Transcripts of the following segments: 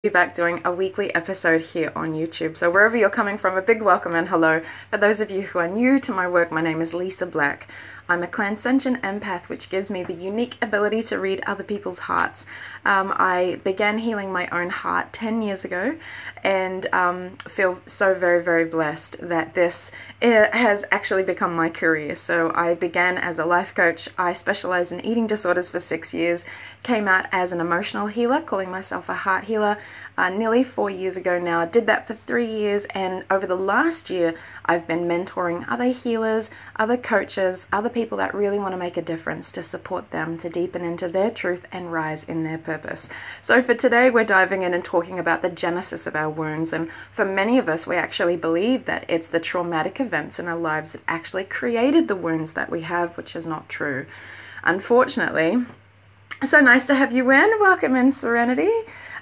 Be back doing a weekly episode here on YouTube. So wherever you're coming from, a big welcome and hello. For those of you who are new to my work, my name is Lysa Black. I'm a commencement empath, which gives me the unique ability to read other people's hearts. I began healing my own heart 10 years ago and feel so very, very blessed that this has actually become my career. So I began as a life coach. I specialized in eating disorders for 6 years, came out as an emotional healer, calling myself a heart healer. Nearly 4 years ago now. I did that for 3 years, and over the last year I've been mentoring other healers, other coaches, other people that really want to make a difference, to support them to deepen into their truth and rise in their purpose. So for today we're diving in and talking about the genesis of our wounds, and for many of us we actually believe that it's the traumatic events in our lives that actually created the wounds that we have, which is not true. Unfortunately, so nice to have you in. Welcome in, Serenity.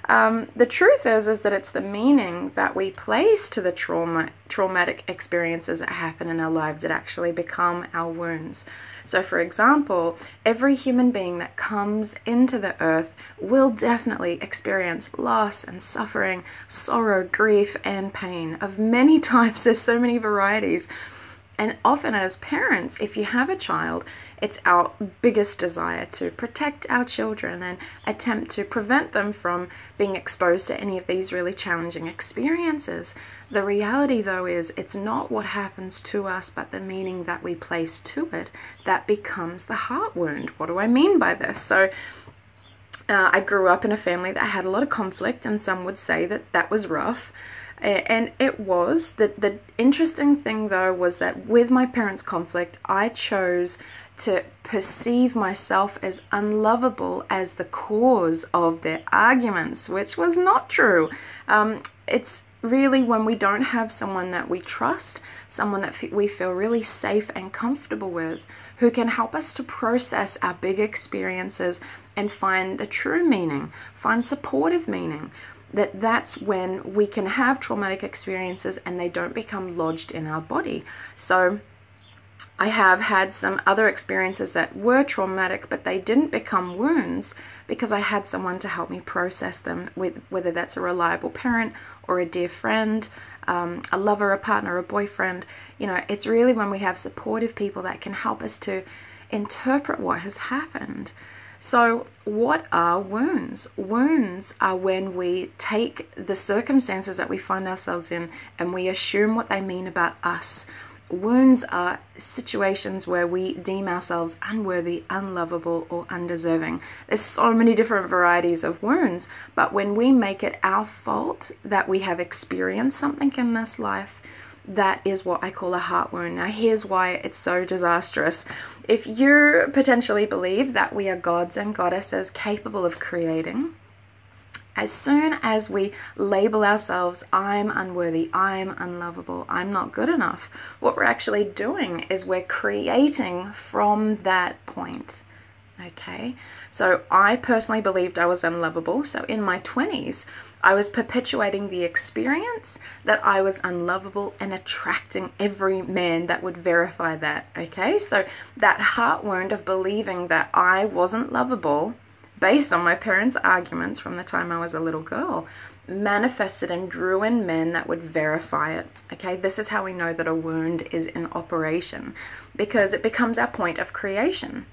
The truth is that it's the meaning that we place to the traumatic experiences that happen in our lives that actually become our wounds. So for example, every human being that comes into the earth will definitely experience loss and suffering, sorrow, grief, and pain of many types. There's so many varieties. And often as parents, if you have a child, it's our biggest desire to protect our children and attempt to prevent them from being exposed to any of these really challenging experiences. The reality, though, is it's not what happens to us, but the meaning that we place to it that becomes the heart wound. What do I mean by this? So I grew up in a family that had a lot of conflict, and some would say that that was rough. And it was. The interesting thing, though, was that with my parents' conflict, I chose to perceive myself as unlovable as the cause of their arguments, which was not true. It's really when we don't have someone that we trust, someone that we feel really safe and comfortable with, who can help us to process our big experiences and find the true meaning, find supportive meaning. That's when we can have traumatic experiences and they don't become lodged in our body. So I have had some other experiences that were traumatic, but they didn't become wounds because I had someone to help me process them, with whether that's a reliable parent or a dear friend, a lover, a partner, a boyfriend. You know, it's really when we have supportive people that can help us to interpret what has happened. So what are wounds? Wounds are when we take the circumstances that we find ourselves in and we assume what they mean about us. Wounds are situations where we deem ourselves unworthy, unlovable, or undeserving. There's so many different varieties of wounds, but when we make it our fault that we have experienced something in this life, that is what I call a heart wound. Now, here's why it's so disastrous. If you potentially believe that we are gods and goddesses capable of creating, as soon as we label ourselves, I'm unworthy, I'm unlovable, I'm not good enough, what we're actually doing is we're creating from that point. Okay, so I personally believed I was unlovable. So in my 20s, I was perpetuating the experience that I was unlovable and attracting every man that would verify that. Okay, so that heart wound of believing that I wasn't lovable based on my parents' arguments from the time I was a little girl manifested and drew in men that would verify it. Okay, this is how we know that a wound is in operation, because it becomes our point of creation.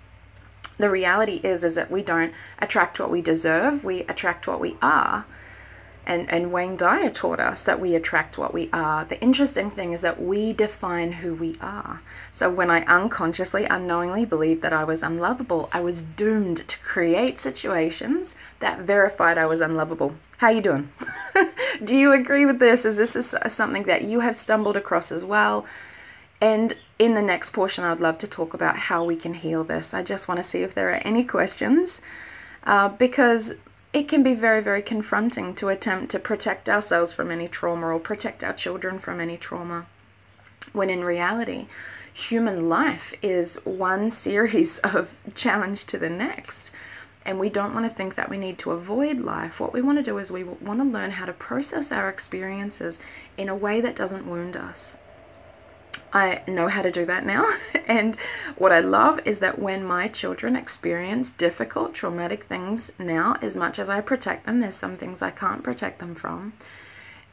The reality is that we don't attract what we deserve, we attract what we are. And Wayne Dyer taught us that we attract what we are. The interesting thing is that we define who we are. So when I unconsciously, unknowingly believed that I was unlovable, I was doomed to create situations that verified I was unlovable. How you doing? Do you agree with this? Is this something that you have stumbled across as well? And in the next portion, I'd love to talk about how we can heal this. I just want to see if there are any questions, because it can be very, very confronting to attempt to protect ourselves from any trauma or protect our children from any trauma, when in reality, human life is one series of challenge to the next. And we don't want to think that we need to avoid life. What we want to do is we want to learn how to process our experiences in a way that doesn't wound us. I know how to do that now. And what I love is that when my children experience difficult, traumatic things now, as much as I protect them, there's some things I can't protect them from.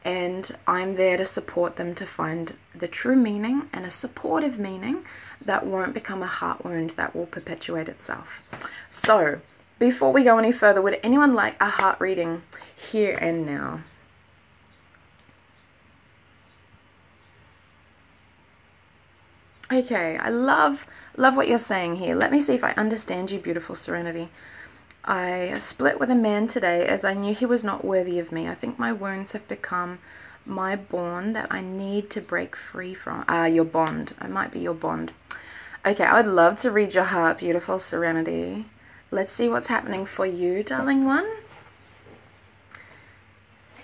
And I'm there to support them to find the true meaning and a supportive meaning that won't become a heart wound that will perpetuate itself. So, before we go any further, would anyone like a heart reading here and now? Okay, I love what you're saying here. Let me see if I understand you, beautiful Serenity. I split with a man today as I knew he was not worthy of me. I think my wounds have become my bond that I need to break free from. Your bond. It might be your bond. Okay, I would love to read your heart, beautiful Serenity. Let's see what's happening for you, darling one.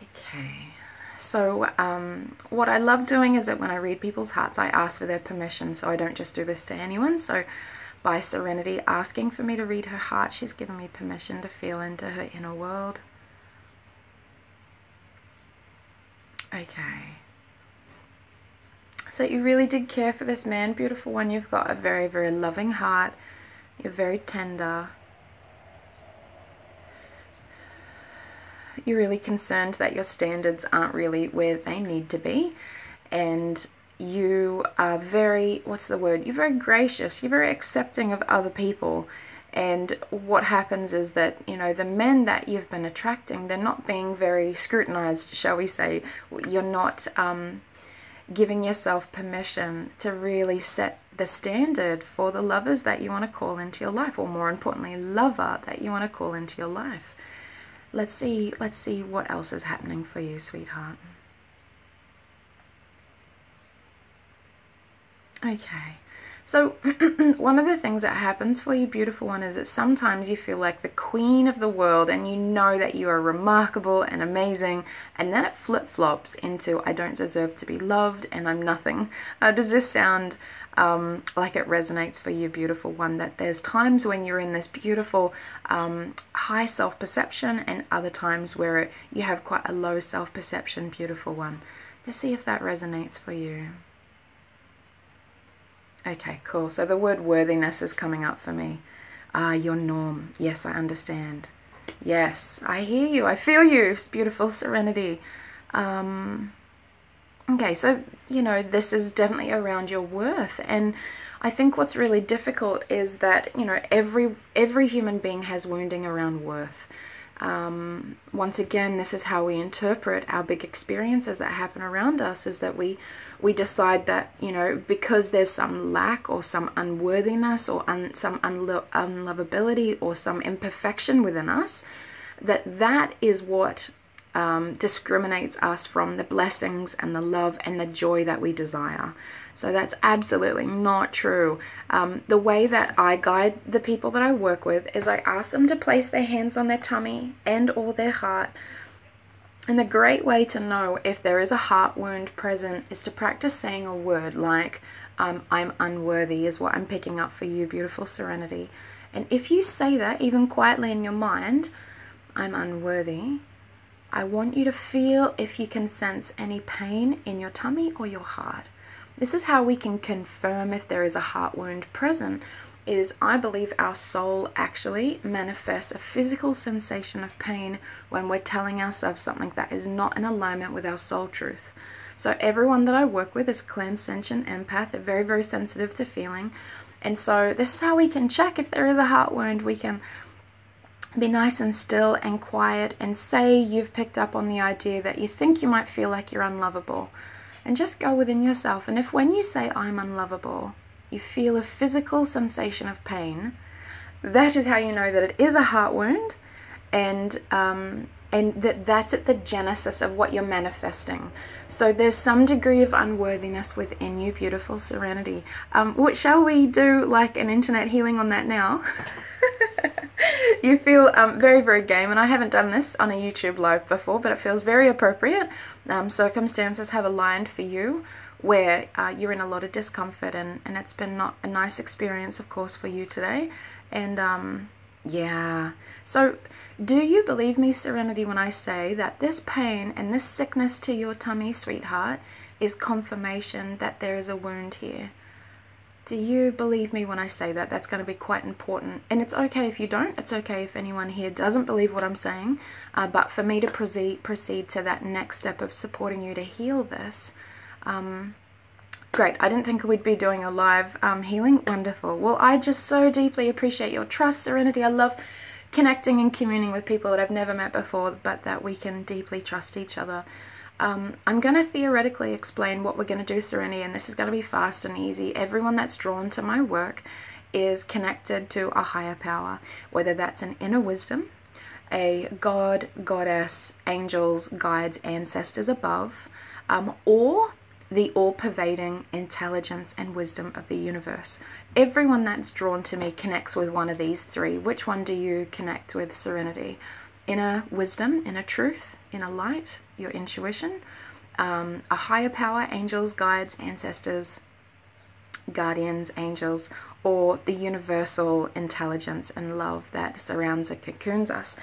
Okay. So what I love doing is that when I read people's hearts, I ask for their permission. So I don't just do this to anyone. So by Serenity asking for me to read her heart, she's given me permission to feel into her inner world. Okay. So you really did care for this man, beautiful one. You've got a very, very loving heart. You're very tender. You're really concerned that your standards aren't really where they need to be, and you are very, what's the word? You're very gracious. You're very accepting of other people. And what happens is that, you know, the men that you've been attracting, they're not being very scrutinized, shall we say. You're not giving yourself permission to really set the standard for the lovers that you want to call into your life, or more importantly, lover that you want to call into your life. Let's see what else is happening for you, sweetheart. Okay, so one of the things that happens for you, beautiful one, is that sometimes you feel like the queen of the world and you know that you are remarkable and amazing, and then it flip-flops into I don't deserve to be loved and I'm nothing. Does this sound like it resonates for you, beautiful one, that there's times when you're in this beautiful high self-perception and other times where you have quite a low self-perception, beautiful one? Just see if that resonates for you. Okay, cool. So the word worthiness is coming up for me. Your norm. Yes, I understand. Yes, I hear you. I feel you, beautiful Serenity. Okay, so, you know, this is definitely around your worth. And I think what's really difficult is that, you know, every human being has wounding around worth. Once again, this is how we interpret our big experiences that happen around us, is that we decide that, you know, because there's some lack or some unworthiness or some unlovability or some imperfection within us, that is what discriminates us from the blessings and the love and the joy that we desire. So that's absolutely not true. The way that I guide the people that I work with is I ask them to place their hands on their tummy and or their heart. And the great way to know if there is a heart wound present is to practice saying a word like, I'm unworthy, is what I'm picking up for you, beautiful Serenity. And if you say that, even quietly in your mind, I'm unworthy, I want you to feel if you can sense any pain in your tummy or your heart. This is how we can confirm if there is a heart wound present, is I believe our soul actually manifests a physical sensation of pain when we're telling ourselves something that is not in alignment with our soul truth. So everyone that I work with is clan sentient empath. They're very, very sensitive to feeling. And so this is how we can check if there is a heart wound. We can be nice and still and quiet and say you've picked up on the idea that you think you might feel like you're unlovable, and just go within yourself. And if when you say I'm unlovable, you feel a physical sensation of pain, that is how you know that it is a heart wound, and that's at the genesis of what you're manifesting. So there's some degree of unworthiness within you, beautiful Serenity. Shall we do like an internet healing on that now? You feel very, very game, and I haven't done this on a YouTube live before, but it feels very appropriate. Circumstances have aligned for you where you're in a lot of discomfort, and it's been not a nice experience, of course, for you today. And Yeah. So, do you believe me, Serenity, when I say that this pain and this sickness to your tummy, sweetheart, is confirmation that there is a wound here? Do you believe me when I say that? That's going to be quite important. And it's okay if you don't. It's okay if anyone here doesn't believe what I'm saying. But for me to proceed to that next step of supporting you to heal this, great. I didn't think we'd be doing a live healing. Wonderful. Well, I just so deeply appreciate your trust, Serenity. I love connecting and communing with people that I've never met before, but that we can deeply trust each other. I'm going to theoretically explain what we're going to do, Serenity, and this is going to be fast and easy. Everyone that's drawn to my work is connected to a higher power, whether that's an inner wisdom, a god, goddess, angels, guides, ancestors above, or the all-pervading intelligence and wisdom of the universe. Everyone that's drawn to me connects with one of these three. Which one do you connect with, Serenity? Inner wisdom, inner truth, inner light, your intuition, a higher power, angels, guides, ancestors, guardians, angels, or the universal intelligence and love that surrounds and cocoons us.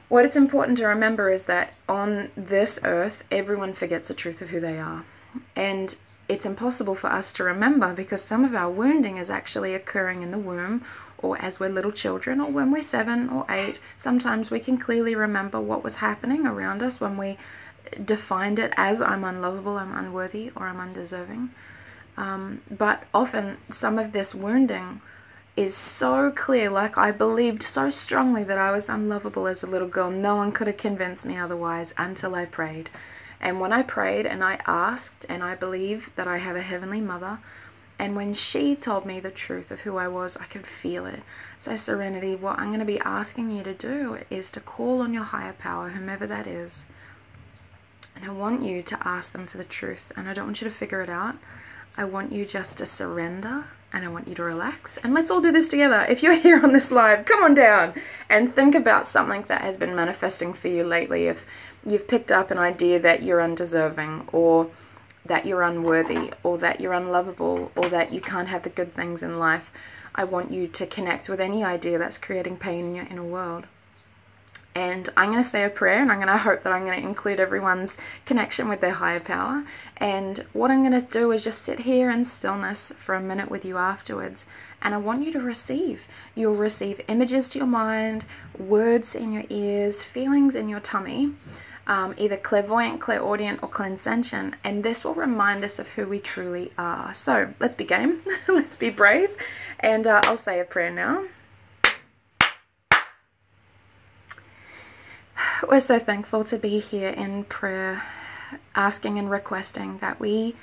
What it's important to remember is that on this earth, everyone forgets the truth of who they are. And it's impossible for us to remember because some of our wounding is actually occurring in the womb, or as we're little children, or when we're 7 or 8. Sometimes we can clearly remember what was happening around us when we defined it as I'm unlovable, I'm unworthy, or I'm undeserving. But often some of this wounding is so clear, like I believed so strongly that I was unlovable as a little girl. No one could have convinced me otherwise until I prayed. And when I prayed and I asked, and I believe that I have a heavenly mother, and when she told me the truth of who I was, I could feel it. So Serenity, what I'm going to be asking you to do is to call on your higher power, whomever that is. And I want you to ask them for the truth. And I don't want you to figure it out. I want you just to surrender, and I want you to relax. And let's all do this together. If you're here on this live, come on down and think about something that has been manifesting for you lately. If you've picked up an idea that you're undeserving, or that you're unworthy, or that you're unlovable, or that you can't have the good things in life, I want you to connect with any idea that's creating pain in your inner world. And I'm going to say a prayer, and I'm going to hope that I'm going to include everyone's connection with their higher power. And what I'm going to do is just sit here in stillness for a minute with you afterwards. And I want you to receive. You'll receive images to your mind, words in your ears, feelings in your tummy, either clairvoyant, clairaudient, or clairsentient. And this will remind us of who we truly are. So let's be game. Let's be brave. And I'll say a prayer now. We're so thankful to be here in prayer, asking and requesting that we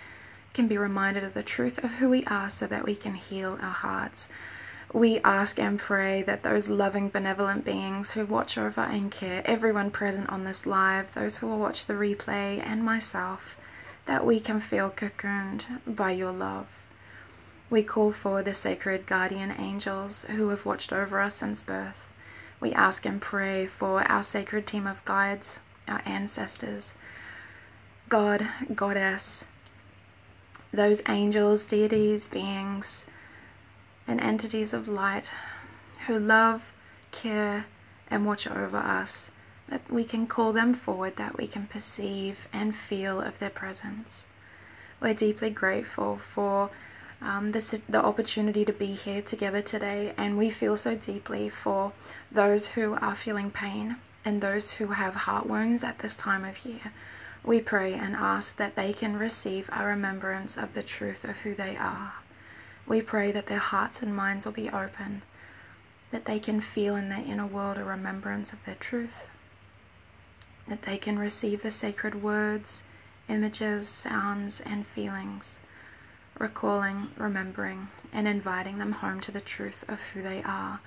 can be reminded of the truth of who we are so that we can heal our hearts. We ask and pray that those loving, benevolent beings who watch over and care, everyone present on this live, those who will watch the replay, and myself, that we can feel cocooned by your love. We call for the sacred guardian angels who have watched over us since birth. We ask and pray for our sacred team of guides, our ancestors, God, Goddess, those angels, deities, beings, and entities of light who love, care, and watch over us, that we can call them forward, that we can perceive and feel of their presence. We're deeply grateful for the opportunity to be here together today, and we feel so deeply for those who are feeling pain and those who have heart wounds at this time of year. We pray and ask that they can receive a remembrance of the truth of who they are. We pray that their hearts and minds will be open, that they can feel in their inner world a remembrance of their truth, that they can receive the sacred words, images, sounds, and feelings, recalling, remembering, and inviting them home to the truth of who they are.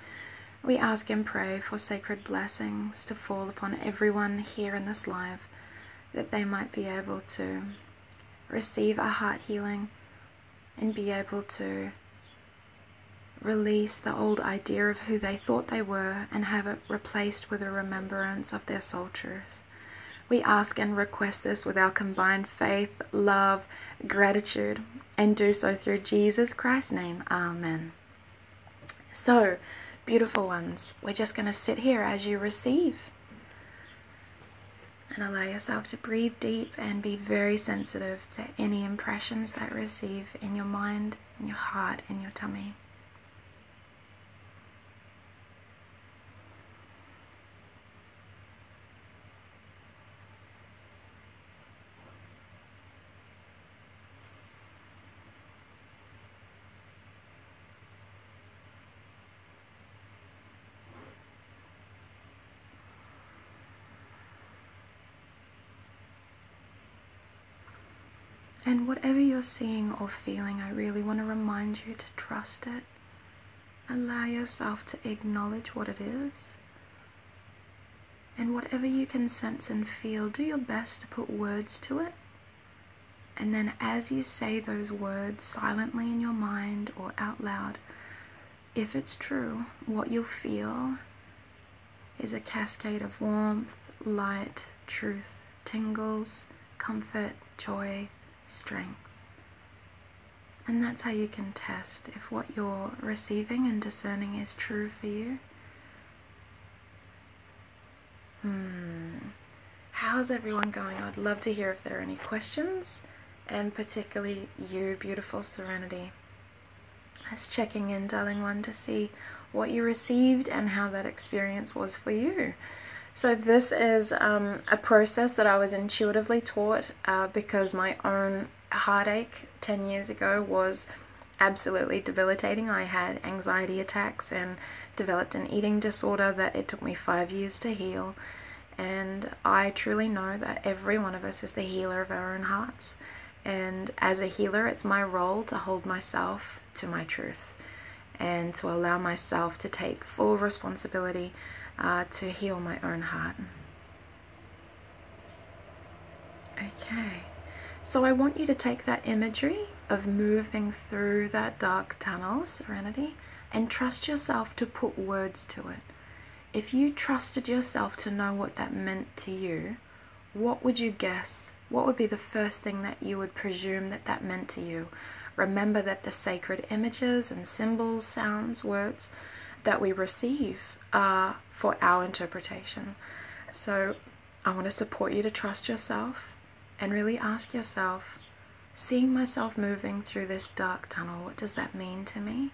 We ask and pray for sacred blessings to fall upon everyone here in this live, that they might be able to receive a heart healing and be able to release the old idea of who they thought they were and have it replaced with a remembrance of their soul truth. We ask and request this with our combined faith, love, gratitude, and do so through Jesus Christ's name. Amen. So, beautiful ones, we're just going to sit here as you receive. And allow yourself to breathe deep and be very sensitive to any impressions that receive in your mind, in your heart, in your tummy. And whatever you're seeing or feeling, I really want to remind you to trust it. Allow yourself to acknowledge what it is. And whatever you can sense and feel, do your best to put words to it. And then as you say those words silently in your mind or out loud, if it's true, what you'll feel is a cascade of warmth, light, truth, tingles, comfort, joy, strength. And that's how you can test if what you're receiving and discerning is true for you. How's everyone going? I'd love to hear if there are any questions, and particularly you, beautiful Serenity. Just checking in, darling one, to see what you received and how that experience was for you. So this is a process that I was intuitively taught because my own heartache 10 years ago was absolutely debilitating. I had anxiety attacks and developed an eating disorder that it took me 5 years to heal. And I truly know that every one of us is the healer of our own hearts. And as a healer, it's my role to hold myself to my truth and to allow myself to take full responsibility to heal my own heart. Okay, so I want you to take that imagery of moving through that dark tunnel, Serenity, and trust yourself to put words to it. If you trusted yourself to know what that meant to you, what would you guess? What would be the first thing that you would presume that that meant to you? Remember that the sacred images and symbols, sounds, words that we receive are for our interpretation. So I want to support you to trust yourself and really ask yourself, seeing myself moving through this dark tunnel, what does that mean to me?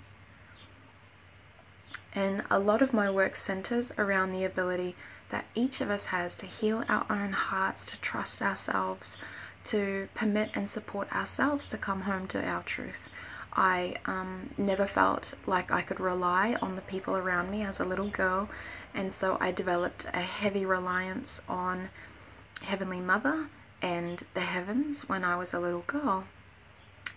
And a lot of my work centers around the ability that each of us has to heal our own hearts, to trust ourselves, to permit and support ourselves to come home to our truth. I never felt like I could rely on the people around me as a little girl, and so I developed a heavy reliance on Heavenly Mother and the heavens when I was a little girl.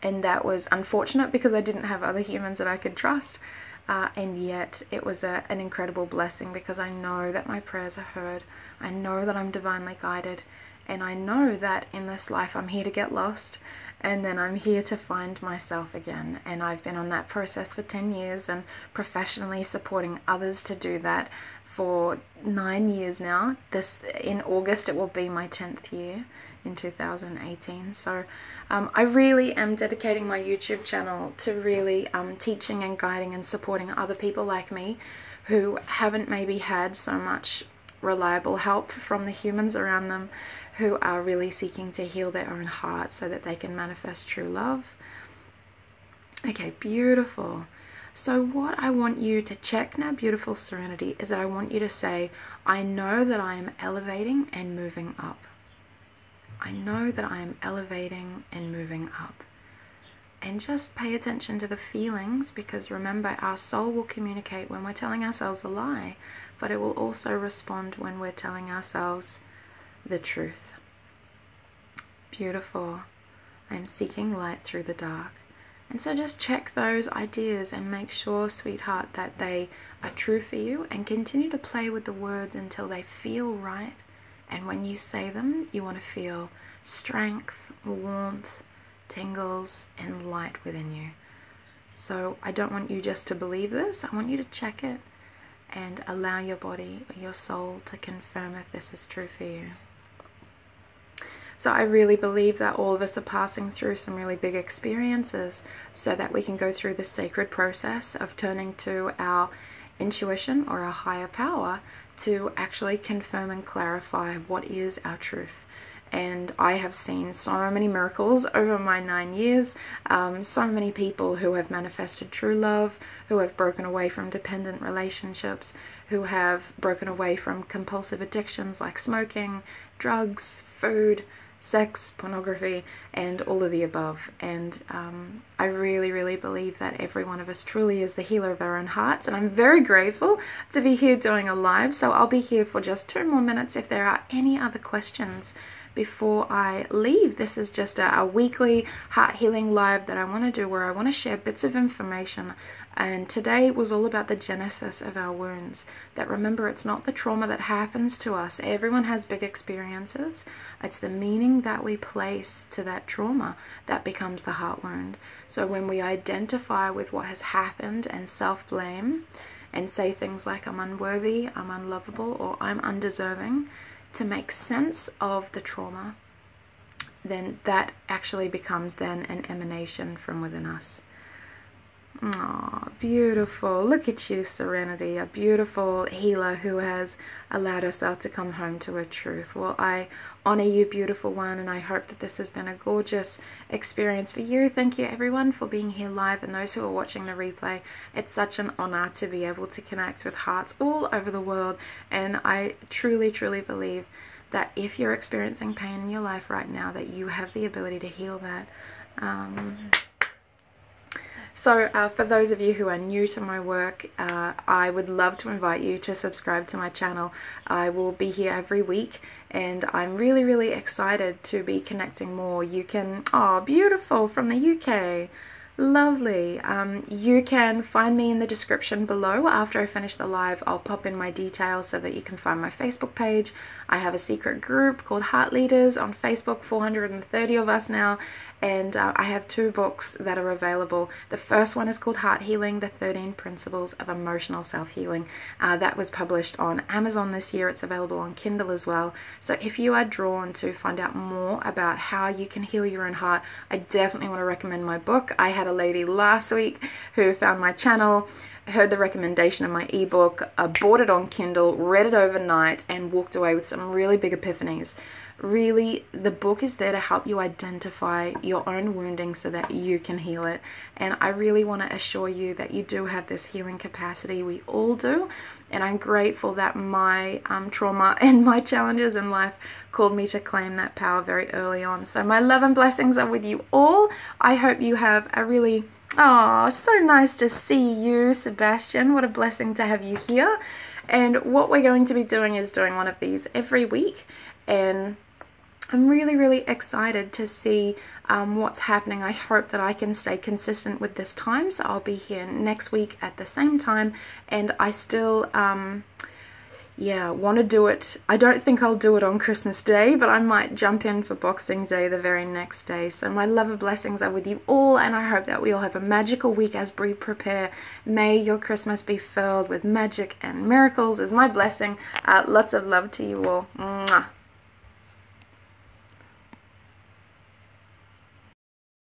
And that was unfortunate because I didn't have other humans that I could trust. And yet it was an incredible blessing because I know that my prayers are heard. I know that I'm divinely guided. And I know that in this life I'm here to get lost. And then I'm here to find myself again. And I've been on that process for 10 years and professionally supporting others to do that for 9 years now. In August it will be my 10th year in 2018. So I really am dedicating my YouTube channel to really teaching and guiding and supporting other people like me who haven't maybe had so much reliable help from the humans around them, who are really seeking to heal their own heart so that they can manifest true love. Okay, beautiful. So what I want you to check now, beautiful Serenity, is that I want you to say, I know that I am elevating and moving up. I know that I am elevating and moving up. And just pay attention to the feelings, because remember, our soul will communicate when we're telling ourselves a lie, but it will also respond when we're telling ourselves the truth. Beautiful. I'm seeking light through the dark. And so just check those ideas and make sure, sweetheart, that they are true for you, and continue to play with the words until they feel right. And when you say them, you want to feel strength, warmth, tingles, and light within you. So I don't want you just to believe this. I want you to check it and allow your body or your soul to confirm if this is true for you. So I really believe that all of us are passing through some really big experiences so that we can go through the sacred process of turning to our intuition or our higher power to actually confirm and clarify what is our truth. And I have seen so many miracles over my 9 years, so many people who have manifested true love, who have broken away from dependent relationships, who have broken away from compulsive addictions like smoking, drugs, food, sex, pornography, and all of the above. And I really, really believe that every one of us truly is the healer of our own hearts. And I'm very grateful to be here doing a live. So I'll be here for just 2 more minutes if there are any other questions before I leave. This is just a weekly heart healing live that I want to do, where I want to share bits of information. And today was all about the genesis of our wounds. That, remember, it's not the trauma that happens to us. Everyone has big experiences. It's the meaning that we place to that trauma that becomes the heart wound. So when we identify with what has happened and self-blame and say things like, I'm unworthy, I'm unlovable, or I'm undeserving, to make sense of the trauma, then that actually becomes then an emanation from within us. Oh, beautiful. Look at you, Serenity, a beautiful healer who has allowed herself to come home to her truth. Well, I honor you, beautiful one, and I hope that this has been a gorgeous experience for you. Thank you, everyone, for being here live, and those who are watching the replay. It's such an honor to be able to connect with hearts all over the world, and I truly, truly believe that if you're experiencing pain in your life right now, that you have the ability to heal that. So for those of you who are new to my work, I would love to invite you to subscribe to my channel. I will be here every week, and I'm really, really excited to be connecting more. You can, oh, beautiful, from the UK. Lovely. You can find me in the description below. After I finish the live, I'll pop in my details so that you can find my Facebook page. I have a secret group called Heart Leaders on Facebook, 430 of us now, and I have 2 books that are available. The first one is called Heart Healing, the 13 Principles of Emotional Self-Healing. That was published on Amazon this year. It's available on Kindle as well. So if you are drawn to find out more about how you can heal your own heart, I definitely want to recommend my book. I had a lady last week who found my channel, heard the recommendation of my ebook, bought it on Kindle, read it overnight, and walked away with some really big epiphanies. Really, the book is there to help you identify your own wounding so that you can heal it. And I really want to assure you that you do have this healing capacity. We all do. And I'm grateful that my trauma and my challenges in life called me to claim that power very early on. So my love and blessings are with you all. I hope you have a really, oh, so nice to see you, Sebastian. What a blessing to have you here. And what we're going to be doing is doing one of these every week. And I'm really, really excited to see what's happening. I hope that I can stay consistent with this time. So I'll be here next week at the same time. And I still, want to do it. I don't think I'll do it on Christmas Day, but I might jump in for Boxing Day the very next day. So my love and blessings are with you all. And I hope that we all have a magical week as we prepare. May your Christmas be filled with magic and miracles is my blessing. Lots of love to you all. Mwah.